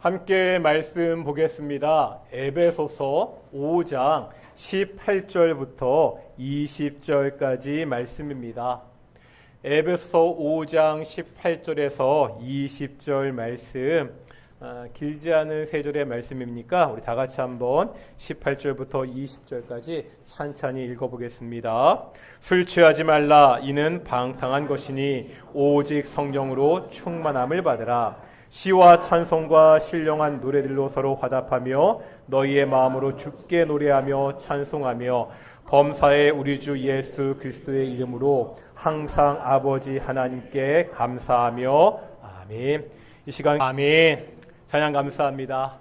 함께 말씀 보겠습니다. 에베소서 5장 18절부터 20절까지 말씀입니다. 에베소서 5장 18절에서 20절 말씀, 길지 않은 세 절의 말씀입니까? 우리 다 같이 한번 18절부터 20절까지 찬찬히 읽어보겠습니다. 술 취하지 말라. 이는 방탕한 것이니 오직 성령으로 충만함을 받으라. 시와 찬송과 신령한 노래들로 서로 화답하며 너희의 마음으로 주께 노래하며 찬송하며 범사의 우리 주 예수 그리스도의 이름으로 항상 아버지 하나님께 감사하며 아멘. 이 시간 아멘. 찬양 감사합니다.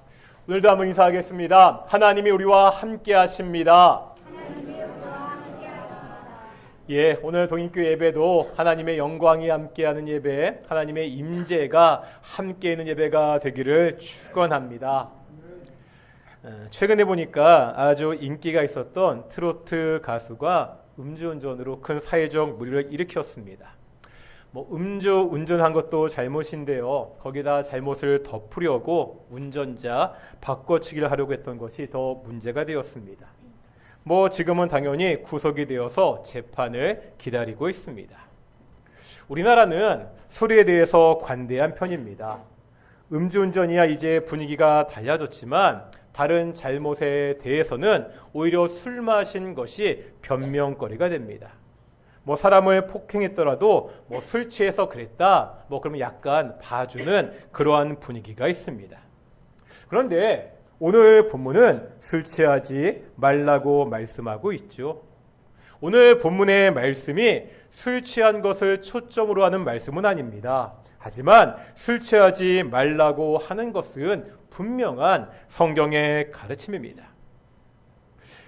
오늘도 한번 인사하겠습니다. 하나님이 우리와 함께 하십니다. 예, 오늘 동인교회 예배도 하나님의 영광이 함께하는 예배, 하나님의 임재가 함께 있는 예배가 되기를 축원합니다. 최근에 보니까 아주 인기가 있었던 트로트 가수가 음주운전으로 큰 사회적 물의를 일으켰습니다. 음주운전한 것도 잘못인데요. 거기다 잘못을 덮으려고 운전자 바꿔치기를 하려고 했던 것이 더 문제가 되었습니다. 지금은 당연히 구속이 되어서 재판을 기다리고 있습니다. 우리나라는 술에 대해서 관대한 편입니다. 음주운전이야 이제 분위기가 달라졌지만 다른 잘못에 대해서는 오히려 술 마신 것이 변명거리가 됩니다. 사람을 폭행했더라도 술 취해서 그랬다. 그러면 약간 봐주는 그러한 분위기가 있습니다. 그런데 오늘 본문은 술 취하지 말라고 말씀하고 있죠. 오늘 본문의 말씀이 술 취한 것을 초점으로 하는 말씀은 아닙니다. 하지만 술 취하지 말라고 하는 것은 분명한 성경의 가르침입니다.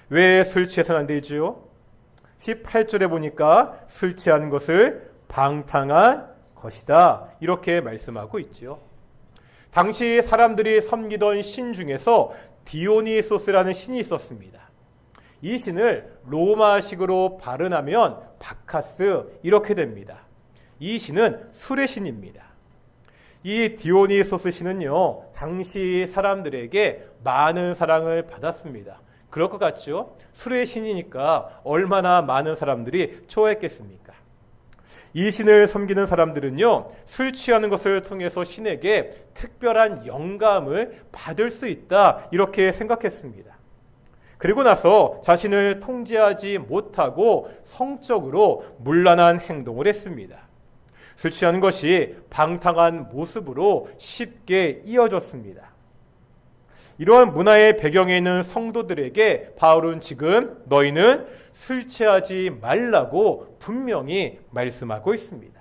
왜 술 취해서는 안 되죠? 18절에 보니까 술 취하는 것을 방탕한 것이다. 이렇게 말씀하고 있죠. 당시 사람들이 섬기던 신 중에서 디오니소스라는 신이 있었습니다. 이 신을 로마식으로 발음하면 바카스 이렇게 됩니다. 이 신은 술의 신입니다. 이 디오니소스 신은요, 당시 사람들에게 많은 사랑을 받았습니다. 그럴 것 같죠? 술의 신이니까 얼마나 많은 사람들이 좋아했겠습니까? 이 신을 섬기는 사람들은요, 술 취하는 것을 통해서 신에게 특별한 영감을 받을 수 있다 이렇게 생각했습니다. 그리고 나서 자신을 통제하지 못하고 성적으로 문란한 행동을 했습니다. 술 취하는 것이 방탕한 모습으로 쉽게 이어졌습니다. 이러한 문화의 배경에 있는 성도들에게 바울은 지금 너희는 술 취하지 말라고 분명히 말씀하고 있습니다.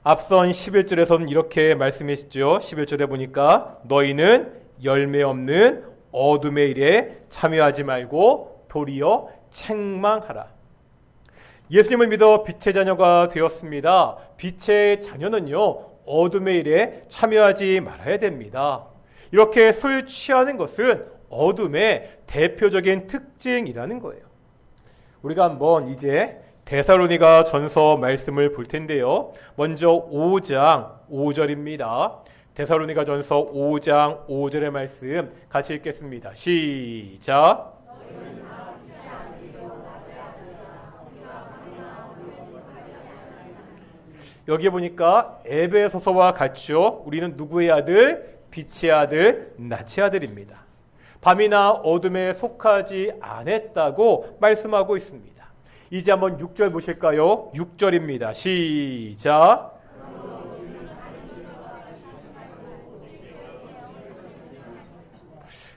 앞선 11절에서는 이렇게 말씀하시죠. 11절에 보니까 너희는 열매 없는 어둠의 일에 참여하지 말고 도리어 책망하라. 예수님을 믿어 빛의 자녀가 되었습니다. 빛의 자녀는요, 어둠의 일에 참여하지 말아야 됩니다. 이렇게 술 취하는 것은 어둠의 대표적인 특징이라는 거예요. 우리가 한번 이제 데살로니가 전서 말씀을 볼 텐데요. 먼저 5장 5절입니다. 데살로니가 전서 5장 5절의 말씀 같이 읽겠습니다. 시작. 여기 보니까 에베소서와 같이요. 우리는 누구의 아들? 빛의 아들, 낫의 아들입니다. 밤이나 어둠에 속하지 않았다고 말씀하고 있습니다. 이제 한번 6절 보실까요? 6절입니다. 시작.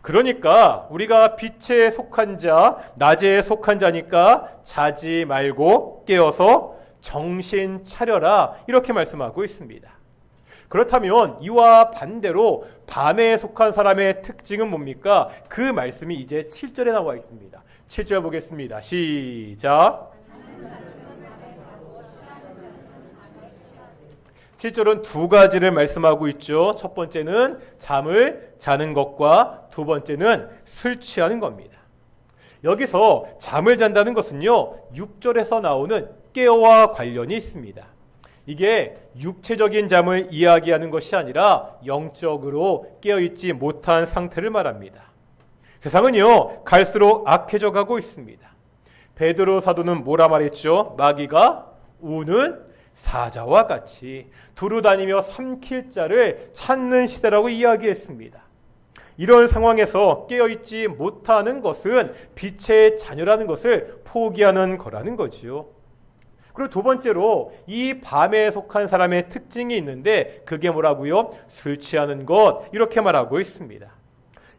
그러니까 우리가 빛에 속한 자, 낮에 속한 자니까 자지 말고 깨어서 정신 차려라 이렇게 말씀하고 있습니다. 그렇다면 이와 반대로 밤에 속한 사람의 특징은 뭡니까? 그 말씀이 이제 7절에 나와 있습니다. 7절 보겠습니다. 시작. 7절은 두 가지를 말씀하고 있죠. 첫 번째는 잠을 자는 것과 두 번째는 술 취하는 겁니다. 여기서 잠을 잔다는 것은요, 6절에서 나오는 깨어와 관련이 있습니다. 이게 육체적인 잠을 이야기하는 것이 아니라 영적으로 깨어있지 못한 상태를 말합니다. 세상은요, 갈수록 악해져 가고 있습니다. 베드로 사도는 뭐라 말했죠? 마귀가 우는 사자와 같이 두루 다니며 삼킬 자를 찾는 시대라고 이야기했습니다. 이런 상황에서 깨어있지 못하는 것은 빛의 자녀라는 것을 포기하는 거라는 거지요. 그리고 두 번째로 이 밤에 속한 사람의 특징이 있는데 그게 뭐라고요? 술 취하는 것, 이렇게 말하고 있습니다.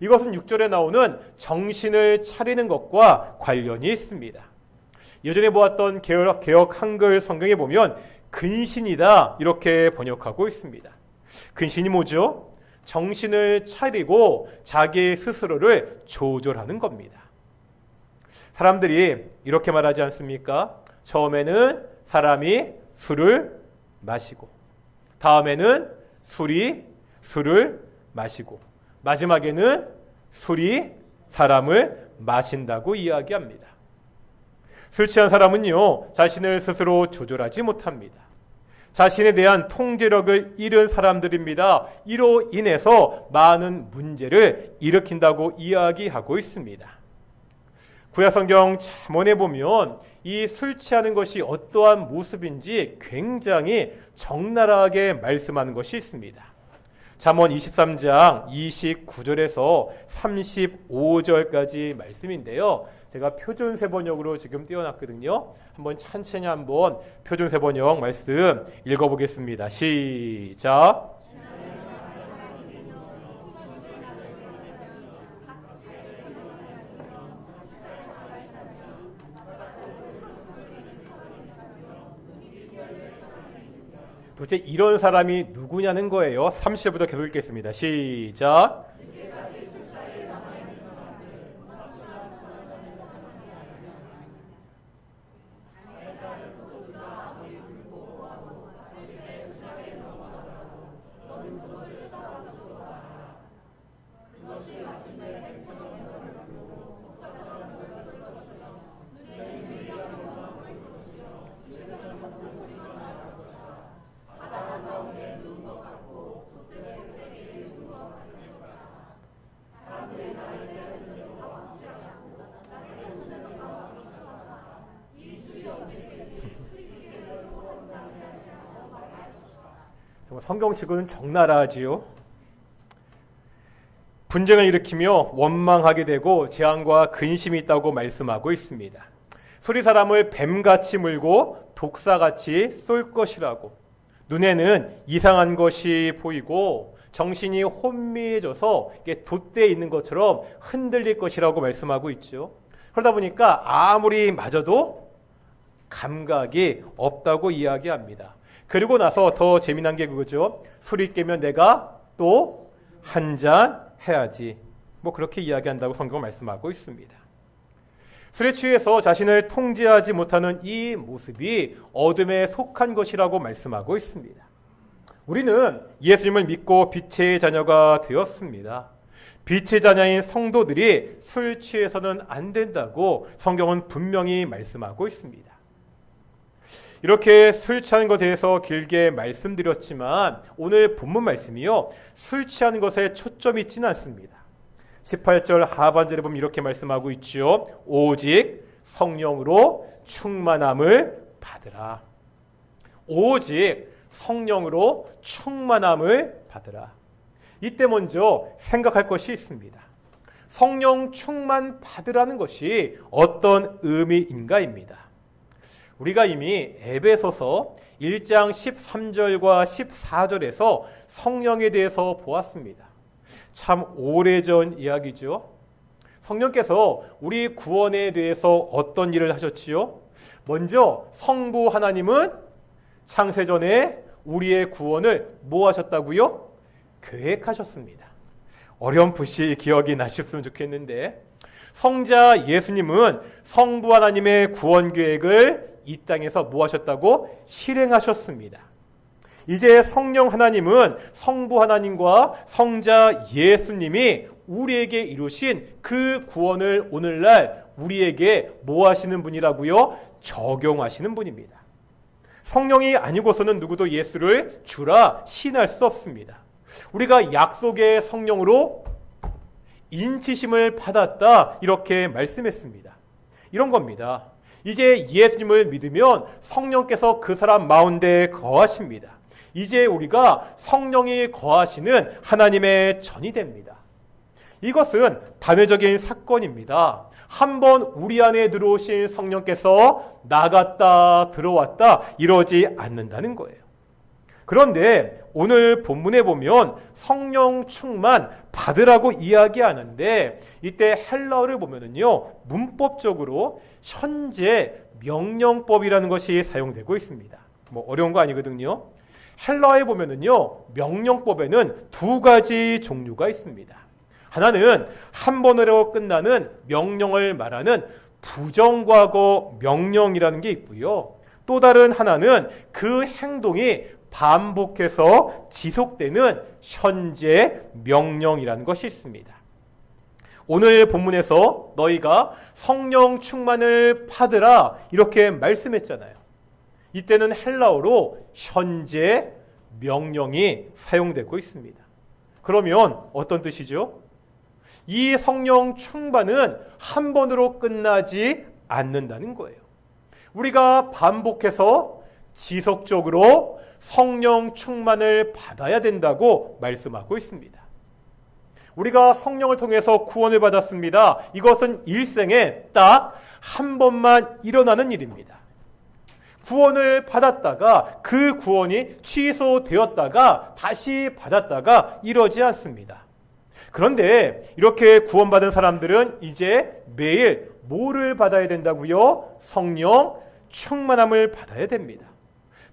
이것은 6절에 나오는 정신을 차리는 것과 관련이 있습니다. 예전에 보았던 개역 한글 성경에 보면 근신이다 이렇게 번역하고 있습니다. 근신이 뭐죠? 정신을 차리고 자기 스스로를 조절하는 겁니다. 사람들이 이렇게 말하지 않습니까? 처음에는 사람이 술을 마시고 다음에는 술이 술을 마시고 마지막에는 술이 사람을 마신다고 이야기합니다. 술 취한 사람은요, 자신을 스스로 조절하지 못합니다. 자신에 대한 통제력을 잃은 사람들입니다. 이로 인해서 많은 문제를 일으킨다고 이야기하고 있습니다. 구약성경 잠언에 보면 이 술 취하는 것이 어떠한 모습인지 굉장히 적나라하게 말씀하는 것이 있습니다. 잠언 23장 29절에서 35절까지 말씀인데요. 제가 표준세 번역으로 지금 띄워놨거든요. 한번 천천히 한번 표준세 번역 말씀 읽어보겠습니다. 시작. 도대체 이런 사람이 누구냐는 거예요. 30절부터 계속 읽겠습니다. 시작. 성경치고는 적나라하지요. 분쟁을 일으키며 원망하게 되고 재앙과 근심이 있다고 말씀하고 있습니다. 술이 사람을 뱀같이 물고 독사같이 쏠 것이라고, 눈에는 이상한 것이 보이고 정신이 혼미해져서 돛대에 있는 것처럼 흔들릴 것이라고 말씀하고 있죠. 그러다 보니까 아무리 맞아도 감각이 없다고 이야기합니다. 그리고 나서 더 재미난 게 그거죠. 술이 깨면 내가 또 한잔 해야지. 뭐 그렇게 이야기한다고 성경은 말씀하고 있습니다. 술에 취해서 자신을 통제하지 못하는 이 모습이 어둠에 속한 것이라고 말씀하고 있습니다. 우리는 예수님을 믿고 빛의 자녀가 되었습니다. 빛의 자녀인 성도들이 술 취해서는 안 된다고 성경은 분명히 말씀하고 있습니다. 이렇게 술 취하는 것에 대해서 길게 말씀드렸지만 오늘 본문 말씀이요, 술 취하는 것에 초점이 있지는 않습니다. 18절 하반절에 보면 이렇게 말씀하고 있죠. 오직 성령으로 충만함을 받으라. 오직 성령으로 충만함을 받으라. 이때 먼저 생각할 것이 있습니다. 성령 충만 받으라는 것이 어떤 의미인가입니다. 우리가 이미 에베소서 1장 13절과 14절에서 성령에 대해서 보았습니다. 참 오래전 이야기죠. 성령께서 우리 구원에 대해서 어떤 일을 하셨지요? 먼저 성부 하나님은 창세전에 우리의 구원을 뭐 하셨다고요? 계획하셨습니다. 어렴풋이 기억이 나셨으면 좋겠는데, 성자 예수님은 성부 하나님의 구원 계획을 이 땅에서 뭐 하셨다고? 실행하셨습니다. 이제 성령 하나님은 성부 하나님과 성자 예수님이 우리에게 이루신 그 구원을 오늘날 우리에게 뭐 하시는 분이라고요? 적용하시는 분입니다. 성령이 아니고서는 누구도 예수를 주라 시인할 수 없습니다. 우리가 약속의 성령으로 인치심을 받았다 이렇게 말씀했습니다. 이런 겁니다. 이제 예수님을 믿으면 성령께서 그 사람 가운데 거하십니다. 이제 우리가 성령이 거하시는 하나님의 전이 됩니다. 이것은 단회적인 사건입니다. 한번 우리 안에 들어오신 성령께서 나갔다 들어왔다 이러지 않는다는 거예요. 그런데 오늘 본문에 보면 성령 충만 받으라고 이야기하는데 이때 헬라어를 보면은요 문법적으로 현재 명령법이라는 것이 사용되고 있습니다. 뭐 어려운 거 아니거든요. 헬라어에 보면은요 명령법에는 두 가지 종류가 있습니다. 하나는 한 번으로 끝나는 명령을 말하는 부정과거 명령이라는 게 있고요. 또 다른 하나는 그 행동이 반복해서 지속되는 현재 명령이라는 것이 있습니다. 오늘 본문에서 너희가 성령 충만을 받으라 이렇게 말씀했잖아요. 이때는 헬라어로 현재 명령이 사용되고 있습니다. 그러면 어떤 뜻이죠? 이 성령 충만은 한 번으로 끝나지 않는다는 거예요. 우리가 반복해서 지속적으로 성령 충만을 받아야 된다고 말씀하고 있습니다. 우리가 성령을 통해서 구원을 받았습니다. 이것은 일생에 딱 한 번만 일어나는 일입니다. 구원을 받았다가 그 구원이 취소되었다가 다시 받았다가 이러지 않습니다. 그런데 이렇게 구원받은 사람들은 이제 매일 뭐를 받아야 된다고요? 성령 충만함을 받아야 됩니다.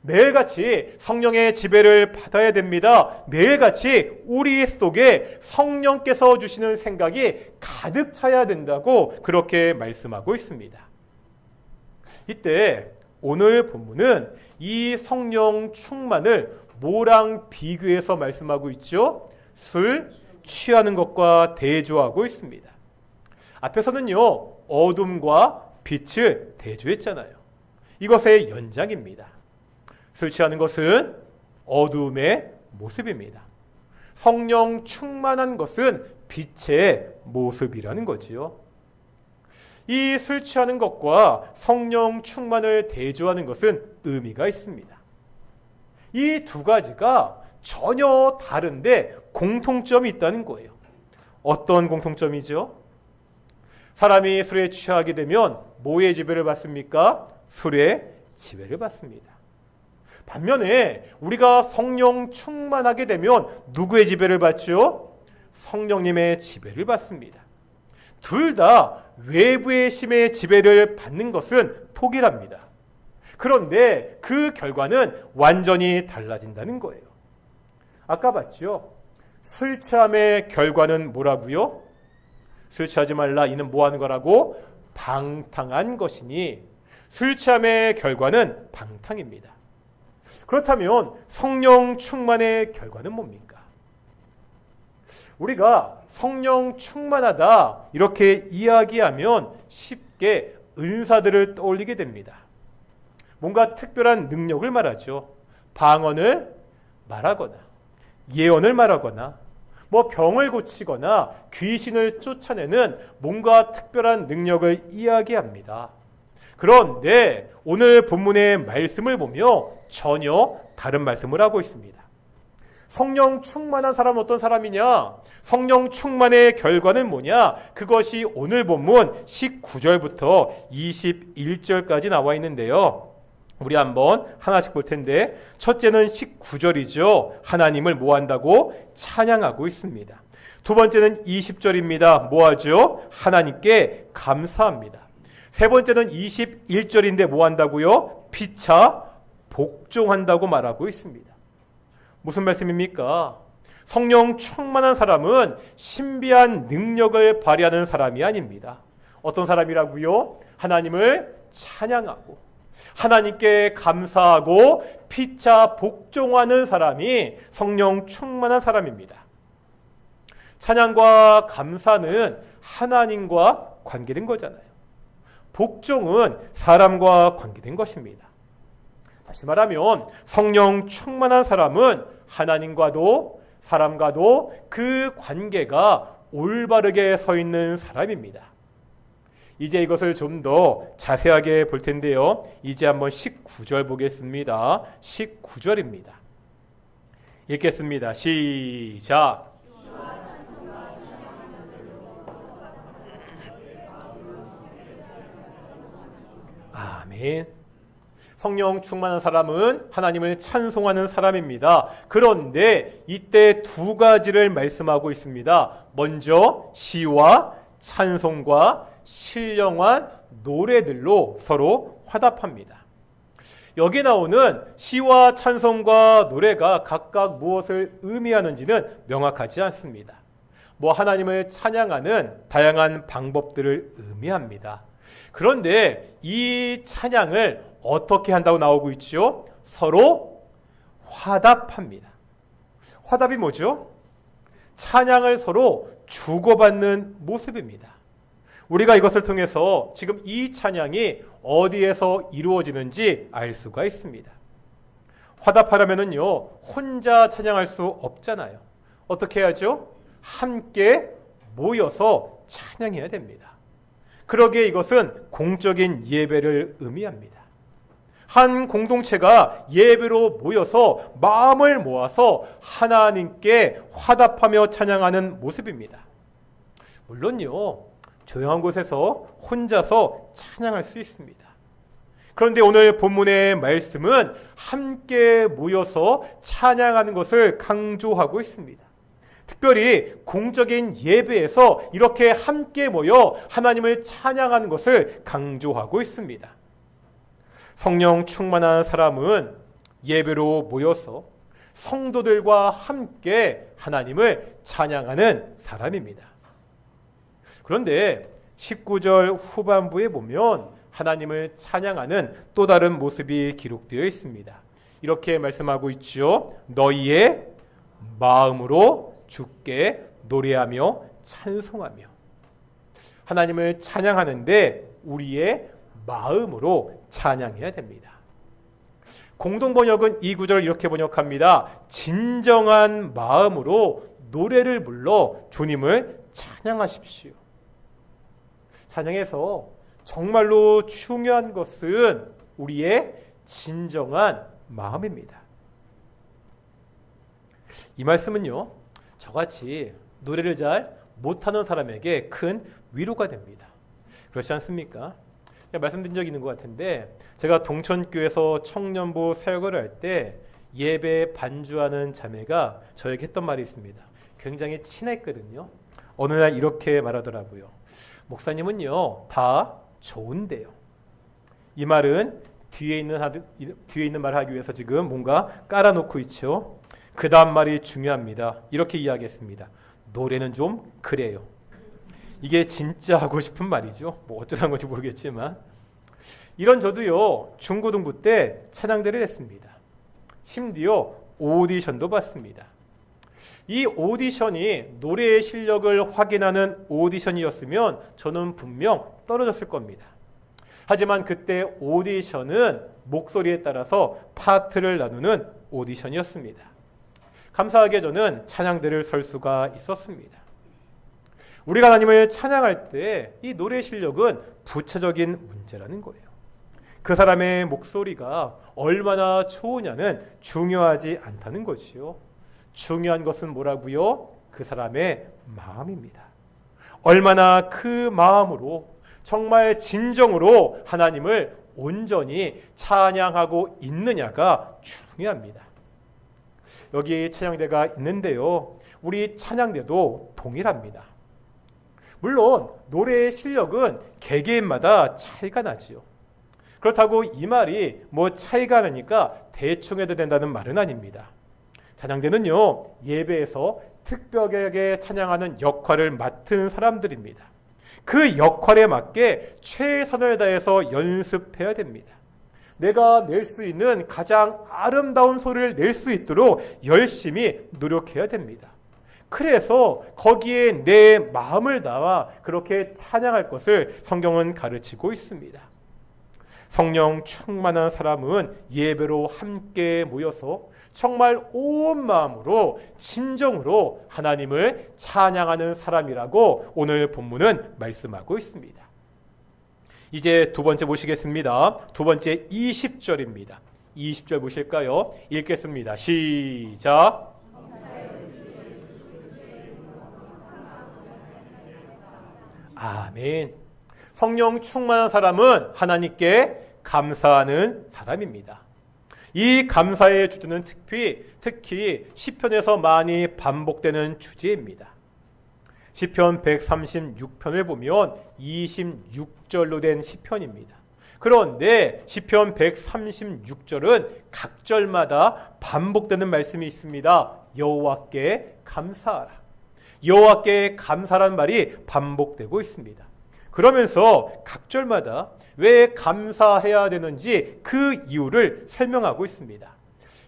매일같이 성령의 지배를 받아야 됩니다. 매일같이 우리 속에 성령께서 주시는 생각이 가득 차야 된다고 그렇게 말씀하고 있습니다. 이때 오늘 본문은 이 성령 충만을 뭐랑 비교해서 말씀하고 있죠? 술 취하는 것과 대조하고 있습니다. 앞에서는요 어둠과 빛을 대조했잖아요. 이것의 연장입니다. 술 취하는 것은 어둠의 모습입니다. 성령 충만한 것은 빛의 모습이라는 거지요. 이 술 취하는 것과 성령 충만을 대조하는 것은 의미가 있습니다. 이 두 가지가 전혀 다른데 공통점이 있다는 거예요. 어떤 공통점이죠? 사람이 술에 취하게 되면 뭐의 지배를 받습니까? 술의 지배를 받습니다. 반면에 우리가 성령 충만하게 되면 누구의 지배를 받죠? 성령님의 지배를 받습니다. 둘 다 외부의 힘의 지배를 받는 것은 동일합니다. 그런데 그 결과는 완전히 달라진다는 거예요. 아까 봤죠? 술 취함의 결과는 뭐라고요? 술 취하지 말라 이는 뭐 하는 거라고? 방탕한 것이니 술 취함의 결과는 방탕입니다. 그렇다면 성령 충만의 결과는 뭡니까? 우리가 성령 충만하다 이렇게 이야기하면 쉽게 은사들을 떠올리게 됩니다. 뭔가 특별한 능력을 말하죠. 방언을 말하거나 예언을 말하거나 뭐 병을 고치거나 귀신을 쫓아내는 뭔가 특별한 능력을 이야기합니다. 그런데 오늘 본문의 말씀을 보며 전혀 다른 말씀을 하고 있습니다. 성령 충만한 사람은 어떤 사람이냐? 성령 충만의 결과는 뭐냐? 그것이 오늘 본문 19절부터 21절까지 나와 있는데요. 우리 한번 하나씩 볼 텐데 첫째는 19절이죠. 하나님을 뭐 한다고? 찬양하고 있습니다. 두 번째는 20절입니다. 뭐 하죠? 하나님께 감사합니다. 세 번째는 21절인데 뭐 한다고요? 피차 복종한다고 말하고 있습니다. 무슨 말씀입니까? 성령 충만한 사람은 신비한 능력을 발휘하는 사람이 아닙니다. 어떤 사람이라고요? 하나님을 찬양하고 하나님께 감사하고 피차 복종하는 사람이 성령 충만한 사람입니다. 찬양과 감사는 하나님과 관계된 거잖아요. 복종은 사람과 관계된 것입니다. 다시 말하면 성령 충만한 사람은 하나님과도 사람과도 그 관계가 올바르게 서 있는 사람입니다. 이제 이것을 좀 더 자세하게 볼 텐데요. 이제 한번 19절 보겠습니다. 19절입니다. 읽겠습니다. 시작. 아멘. 성령 충만한 사람은 하나님을 찬송하는 사람입니다. 그런데 이때 두 가지를 말씀하고 있습니다. 먼저 시와 찬송과 신령한 노래들로 서로 화답합니다. 여기 나오는 시와 찬송과 노래가 각각 무엇을 의미하는지는 명확하지 않습니다. 하나님을 찬양하는 다양한 방법들을 의미합니다. 그런데 이 찬양을 어떻게 한다고 나오고 있죠? 서로 화답합니다. 화답이 뭐죠? 찬양을 서로 주고받는 모습입니다. 우리가 이것을 통해서 지금 이 찬양이 어디에서 이루어지는지 알 수가 있습니다. 화답하려면은요, 혼자 찬양할 수 없잖아요. 어떻게 해야죠? 함께 모여서 찬양해야 됩니다. 그러기에 이것은 공적인 예배를 의미합니다. 한 공동체가 예배로 모여서 마음을 모아서 하나님께 화답하며 찬양하는 모습입니다. 물론요, 조용한 곳에서 혼자서 찬양할 수 있습니다. 그런데 오늘 본문의 말씀은 함께 모여서 찬양하는 것을 강조하고 있습니다. 특별히 공적인 예배에서 이렇게 함께 모여 하나님을 찬양하는 것을 강조하고 있습니다. 성령 충만한 사람은 예배로 모여서 성도들과 함께 하나님을 찬양하는 사람입니다. 그런데 19절 후반부에 보면 하나님을 찬양하는 또 다른 모습이 기록되어 있습니다. 이렇게 말씀하고 있죠. 너희의 마음으로 주께 노래하며 찬송하며. 하나님을 찬양하는데 우리의 마음으로 찬양해야 됩니다. 공동번역은 이 구절을 이렇게 번역합니다. 진정한 마음으로 노래를 불러 주님을 찬양하십시오. 찬양에서 정말로 중요한 것은 우리의 진정한 마음입니다. 이 말씀은요, 저같이 노래를 잘 못하는 사람에게 큰 위로가 됩니다. 그렇지 않습니까? 말씀드린 적이 있는 것 같은데, 제가 동천교에서 청년부 사역을 할 때 예배 반주하는 자매가 저에게 했던 말이 있습니다. 굉장히 친했거든요. 어느 날 이렇게 말하더라고요. 목사님은요, 다 좋은데요. 이 말은 뒤에 있는 말을 하기 위해서 지금 뭔가 깔아놓고 있죠. 그 다음 말이 중요합니다. 이렇게 이야기했습니다. 노래는 좀 그래요. 이게 진짜 하고 싶은 말이죠. 어쩌라는 건지 모르겠지만. 이런 저도요, 중고등부 때 찬양대를 했습니다. 심지어 오디션도 봤습니다. 이 오디션이 노래의 실력을 확인하는 오디션이었으면 저는 분명 떨어졌을 겁니다. 하지만 그때 오디션은 목소리에 따라서 파트를 나누는 오디션이었습니다. 감사하게 저는 찬양대를 설 수가 있었습니다. 우리가 하나님을 찬양할 때 이 노래 실력은 부차적인 문제라는 거예요. 그 사람의 목소리가 얼마나 좋으냐는 중요하지 않다는 거지요. 중요한 것은 뭐라고요? 그 사람의 마음입니다. 얼마나 그 마음으로 정말 진정으로 하나님을 온전히 찬양하고 있느냐가 중요합니다. 여기 찬양대가 있는데요, 우리 찬양대도 동일합니다. 물론 노래의 실력은 개개인마다 차이가 나지요. 그렇다고 이 말이 차이가 나니까 대충 해도 된다는 말은 아닙니다. 찬양대는요, 예배에서 특별하게 찬양하는 역할을 맡은 사람들입니다. 그 역할에 맞게 최선을 다해서 연습해야 됩니다. 내가 낼 수 있는 가장 아름다운 소리를 낼 수 있도록 열심히 노력해야 됩니다. 그래서 거기에 내 마음을 담아 그렇게 찬양할 것을 성경은 가르치고 있습니다. 성령 충만한 사람은 예배로 함께 모여서 정말 온 마음으로 진정으로 하나님을 찬양하는 사람이라고 오늘 본문은 말씀하고 있습니다. 이제 두 번째 보시겠습니다. 두 번째 20절입니다. 20절 보실까요? 읽겠습니다. 시작. 아멘. 성령 충만한 사람은 하나님께 감사하는 사람입니다. 이 감사의 주제는 특히 시편에서 많이 반복되는 주제입니다. 시편 136편을 보면 26절로 된 시편입니다. 그런데 시편 136절은 각 절마다 반복되는 말씀이 있습니다. 여호와께 감사하라. 여호와께 감사란 말이 반복되고 있습니다. 그러면서 각 절마다 왜 감사해야 되는지 그 이유를 설명하고 있습니다.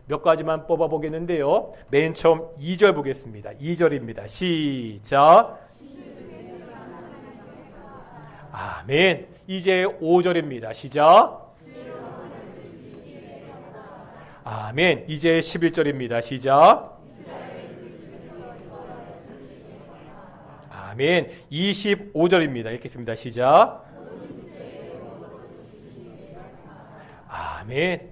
몇 가지만 뽑아보겠는데요. 맨 처음 2절 보겠습니다. 2절입니다. 시작. 아멘. 이제 5절입니다. 시작. 아멘. 이제 11절입니다. 시작. 아멘. 25절입니다. 읽겠습니다. 시작. 아멘.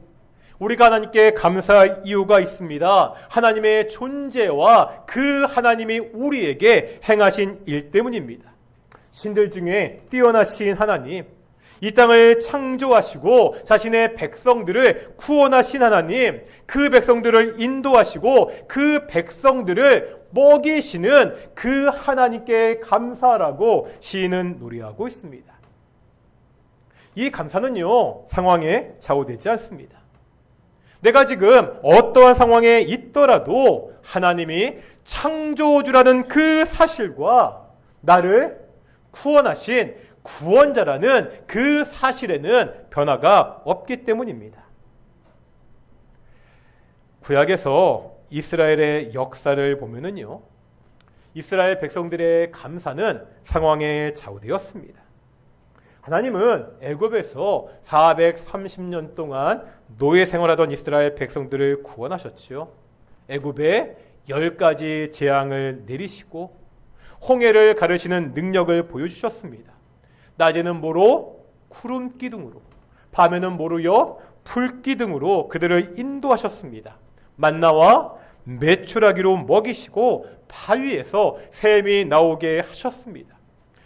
우리가 하나님께 감사할 이유가 있습니다. 하나님의 존재와 그 하나님이 우리에게 행하신 일 때문입니다. 신들 중에 뛰어나신 하나님, 이 땅을 창조하시고 자신의 백성들을 구원하신 하나님, 그 백성들을 인도하시고 그 백성들을 먹이시는 그 하나님께 감사하라고 시인은 노래하고 있습니다. 이 감사는요, 상황에 좌우되지 않습니다. 내가 지금 어떠한 상황에 있더라도 하나님이 창조주라는 그 사실과 나를 구원하신 구원자라는 그 사실에는 변화가 없기 때문입니다. 구약에서 이스라엘의 역사를 보면은요, 이스라엘 백성들의 감사는 상황에 좌우되었습니다. 하나님은 애굽에서 430년 동안 노예 생활하던 이스라엘 백성들을 구원하셨지요. 애굽에 10가지 재앙을 내리시고 홍해를 가르시는 능력을 보여주셨습니다. 낮에는 모로 구름 기둥으로, 밤에는 모로요 불 기둥으로 그들을 인도하셨습니다. 만나와 메추라기로 먹이시고 바위에서 샘이 나오게 하셨습니다.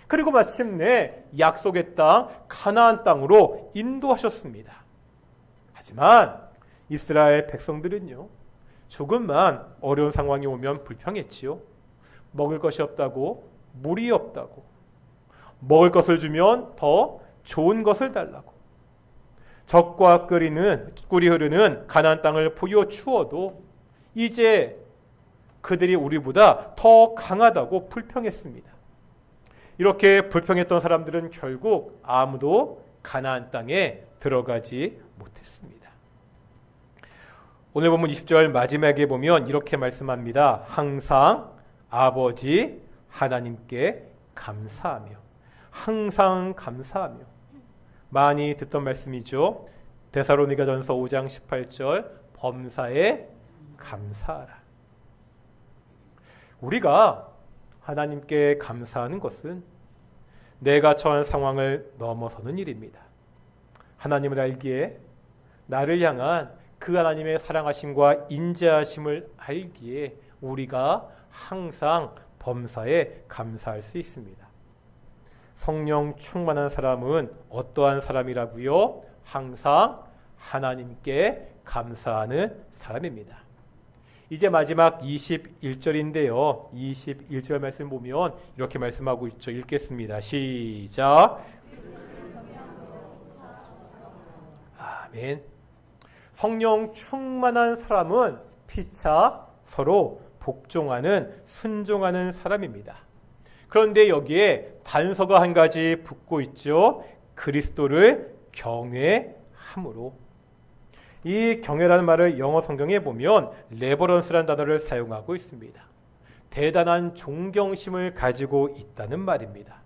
그리고 마침내 약속의 땅 가나안 땅으로 인도하셨습니다. 하지만 이스라엘 백성들은요, 조금만 어려운 상황이 오면 불평했지요. 먹을 것이 없다고, 물이 없다고, 먹을 것을 주면 더 좋은 것을 달라고, 젖과 꿀이 흐르는 가나안 땅을 보여주어도 이제 그들이 우리보다 더 강하다고 불평했습니다. 이렇게 불평했던 사람들은 결국 아무도 가나안 땅에 들어가지 못했습니다. 오늘 본문 20절 마지막에 보면 이렇게 말씀합니다. 항상 아버지 하나님께 감사하며, 항상 감사하며. 많이 듣던 말씀이죠. 데살로니가전서 5장 18절 범사에 감사하라. 우리가 하나님께 감사하는 것은 내가 처한 상황을 넘어서는 일입니다. 하나님을 알기에, 나를 향한 그 하나님의 사랑하심과 인자하심을 알기에 우리가 항상 범사에 감사할 수 있습니다. 성령 충만한 사람은 어떠한 사람이라고요? 항상 하나님께 감사하는 사람입니다. 이제 마지막 21절인데요. 21절 말씀 보면 이렇게 말씀하고 있죠. 읽겠습니다. 시작. 아멘. 성령 충만한 사람은 피차 서로 복종하는, 순종하는 사람입니다. 그런데 여기에 단서가 한 가지 붙고 있죠. 그리스도를 경외함으로. 이 경외라는 말을 영어 성경에 보면 레버런스라는 단어를 사용하고 있습니다. 대단한 존경심을 가지고 있다는 말입니다.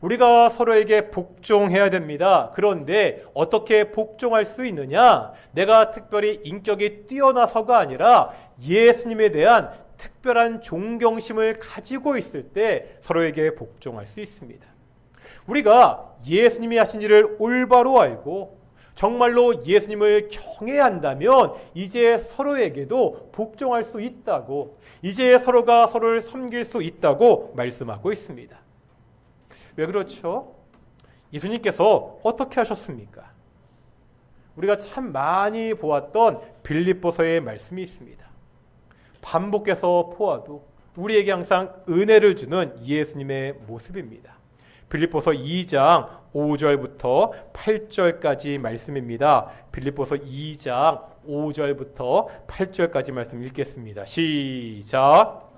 우리가 서로에게 복종해야 됩니다. 그런데 어떻게 복종할 수 있느냐? 내가 특별히 인격이 뛰어나서가 아니라 예수님에 대한 특별한 존경심을 가지고 있을 때 서로에게 복종할 수 있습니다. 우리가 예수님이 하신 일을 올바로 알고 정말로 예수님을 경외해야 한다면 이제 서로에게도 복종할 수 있다고, 이제 서로가 서로를 섬길 수 있다고 말씀하고 있습니다. 왜 그렇죠? 예수님께서 어떻게 하셨습니까? 우리가 참 많이 보았던 빌립보서의 말씀이 있습니다. 반복해서 보아도 우리에게 항상 은혜를 주는 예수님의 모습입니다. 빌립보서 2장 5절부터 8절까지 말씀입니다. 빌립보서 2장 5절부터 8절까지 말씀 읽겠습니다. 시작.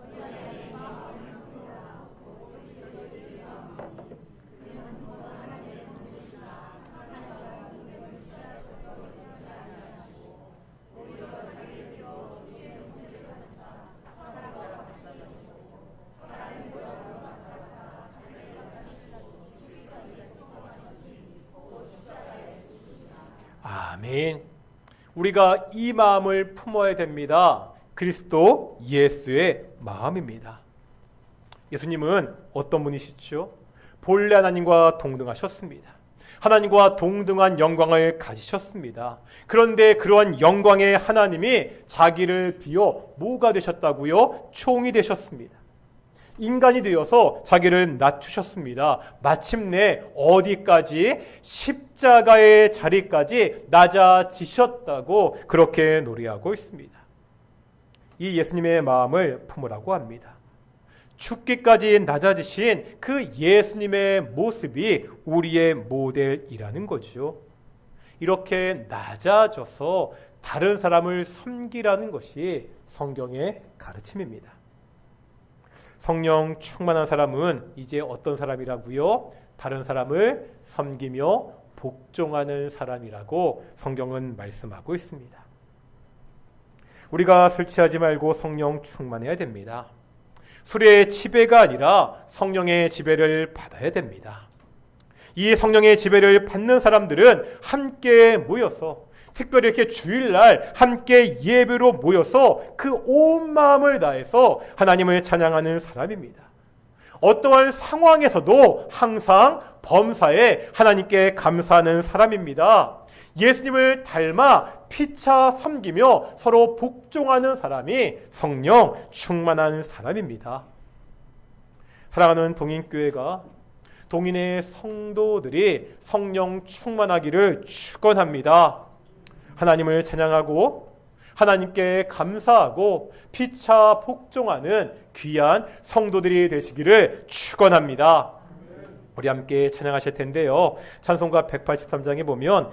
아멘. 우리가 이 마음을 품어야 됩니다. 그리스도 예수의 마음입니다. 예수님은 어떤 분이시죠? 본래 하나님과 동등하셨습니다. 하나님과 동등한 영광을 가지셨습니다. 그런데 그러한 영광의 하나님이 자기를 비워 뭐가 되셨다고요? 총이 되셨습니다. 인간이 되어서 자기를 낮추셨습니다. 마침내 어디까지? 십자가의 자리까지 낮아지셨다고 그렇게 노래하고 있습니다. 이 예수님의 마음을 품으라고 합니다. 죽기까지 낮아지신 그 예수님의 모습이 우리의 모델이라는 거죠. 이렇게 낮아져서 다른 사람을 섬기라는 것이 성경의 가르침입니다. 성령 충만한 사람은 이제 어떤 사람이라고요? 다른 사람을 섬기며 복종하는 사람이라고 성경은 말씀하고 있습니다. 우리가 술 취하지 말고 성령 충만해야 됩니다. 술의 지배가 아니라 성령의 지배를 받아야 됩니다. 이 성령의 지배를 받는 사람들은 함께 모여서, 특별히 이렇게 주일날 함께 예배로 모여서 그 온 마음을 다해서 하나님을 찬양하는 사람입니다. 어떠한 상황에서도 항상 범사에 하나님께 감사하는 사람입니다. 예수님을 닮아 피차 섬기며 서로 복종하는 사람이 성령 충만한 사람입니다. 사랑하는 동인교회가 동인의 성도들이 성령 충만하기를 축원합니다. 하나님을 찬양하고 하나님께 감사하고 피차 복종하는 귀한 성도들이 되시기를 축원합니다. 우리 함께 찬양하실 텐데요. 찬송가 183장에 보면